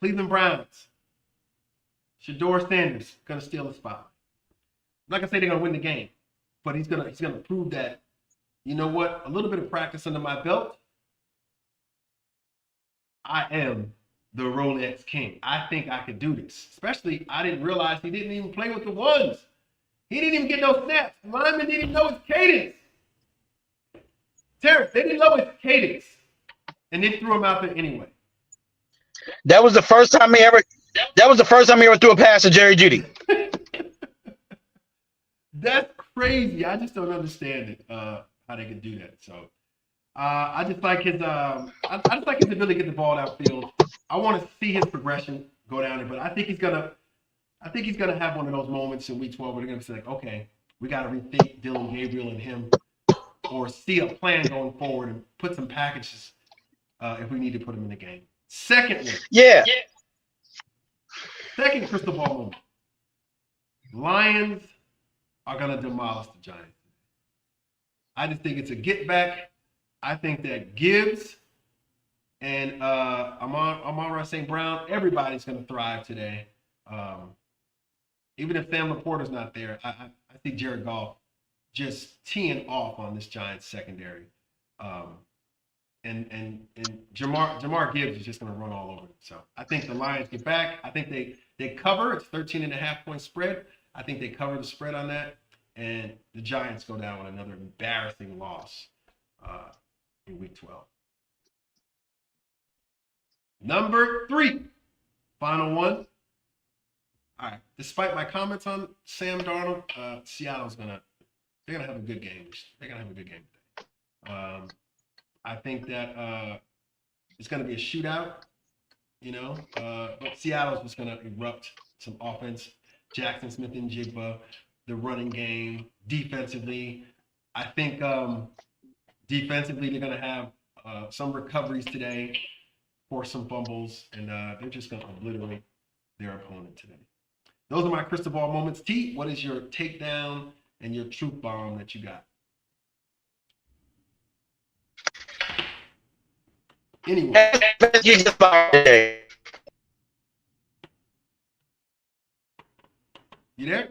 Cleveland Browns. Shedeur Sanders going to steal the spotlight. I'm not going to say they're going to win the game, but he's going to prove that, you know what, a little bit of practice under my belt, I am the Rolex King. I think I could do this. Especially, I didn't realize he didn't even play with the ones. He didn't even get no snaps. The lineman didn't even know his cadence. Terrence, they didn't know his cadence. And they threw him out there anyway. That was the first time he ever threw a pass to Jerry Jeudy. That's crazy. I just don't understand it, how they could do that. So I just like his ability to get the ball downfield. I want to see his progression go down there, but I think he's gonna have one of those moments in week 12 where they're gonna say like, okay, we gotta rethink Dylan Gabriel and him, or see a plan going forward and put some packages if we need to put him in the game. Second crystal ball moment. Lions are going to demolish the Giants. I just think it's a get back. I think that Gibbs and Amon-Ra St. Brown, everybody's going to thrive today. Even if Sam Laporta's not there, I see Jared Goff just teeing off on this Giants secondary. And Jamar Gibbs is just going to run all over them. So I think the Lions get back. I think they cover. It's 13.5-point spread. I think they cover the spread on that. And the Giants go down with another embarrassing loss in week 12. Number 3, final one. All right. Despite my comments on Sam Darnold, Seattle's they're gonna have a good game. They're gonna have a good game today. I think that it's going to be a shootout, but Seattle's just going to erupt some offense. Jackson Smith and Jigba, the running game, defensively. I think defensively they're going to have some recoveries today, force some fumbles, and they're just going to obliterate their opponent today. Those are my crystal ball moments. T, what is your takedown and your truth bomb that you got? Anyway. You there?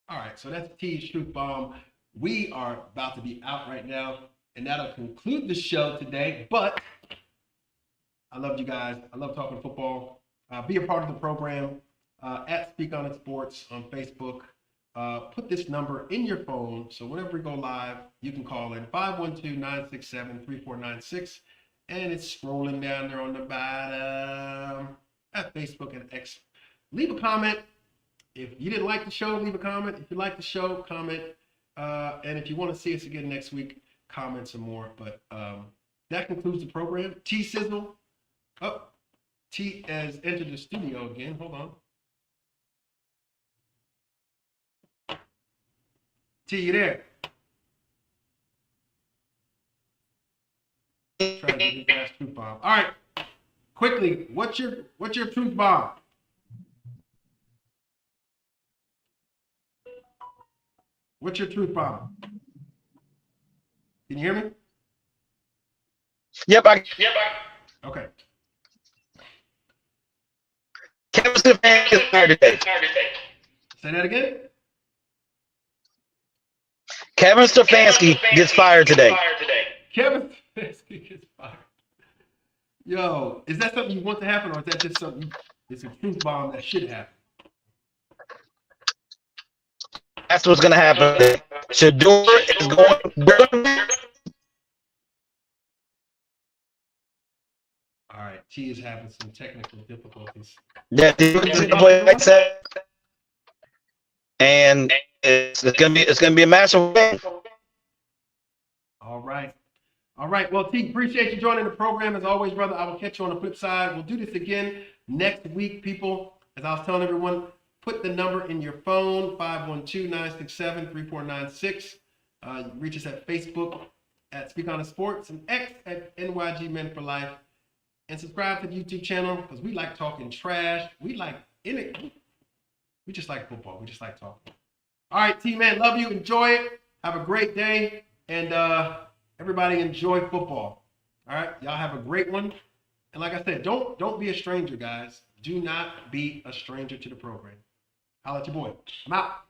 All right, so that's T's truth bomb. We are about to be out right now, And that'll conclude the show today. But I love you guys. I love talking football. Be a part of the program at Speak on It Sports on Facebook. Put this number in your phone, so whenever we go live, you can call in 512-967-3496, and it's scrolling down there on the bottom at Facebook and X. Leave a comment. If you didn't like the show, leave a comment. If you like the show, comment. And if you want to see us again next week, comment some more. But that concludes the program. T Sizzle. Oh, T has entered the studio again. Hold on. T, you there? Try to get his last truth bomb. All right, quickly. What's your truth bomb? What's your truth bomb? Can you hear me? Yep. Okay. Kevin Stefanski is fired today. Say that again. Kevin Stefanski gets fired today. Kevin Stefanski gets fired. Yo, is that something you want to happen, or is that just something? It's a truth bomb that should happen. That's what's gonna happen. Shador is going. All right, T is having some technical difficulties. Yeah, and it's gonna be a massive win. All right. Well, T, appreciate you joining the program as always, brother. I will catch you on the flip side. We'll do this again next week, people. As I was telling everyone, put the number in your phone, 512-967-3496. Reach us at Facebook at Speak on the Sports and X at NYG Men for Life. And subscribe to the YouTube channel because we like talking trash. We just like football. We just like talking. All right, T-Man, love you. Enjoy it. Have a great day. And everybody enjoy football. All right, y'all have a great one. And like I said, don't be a stranger, guys. Do not be a stranger to the program. Holla at your boy. I'm out.